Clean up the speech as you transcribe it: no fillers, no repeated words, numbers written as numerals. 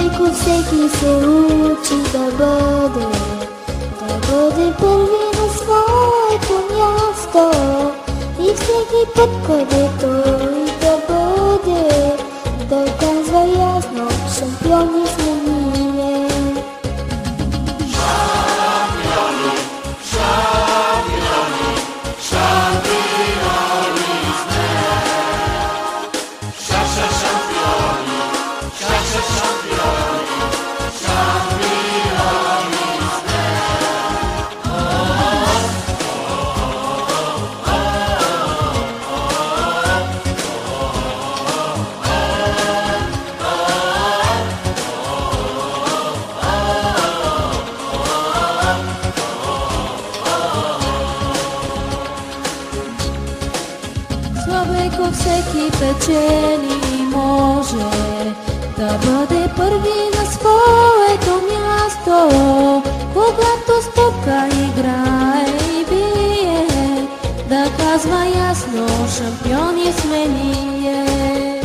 Слабейко всеки се учи да бъде първи на своето място. И всеки път, където и да бъде, да казва ясно, шампиони сме ние. Шампиони, шампиони, шампиони сме. Шампиони, шампиони, шампиони сме. Слабейко всеки печели и може да бъде първи на своето място. Когато стъпка играе и бие, да казва ясно, шампиони сме ние.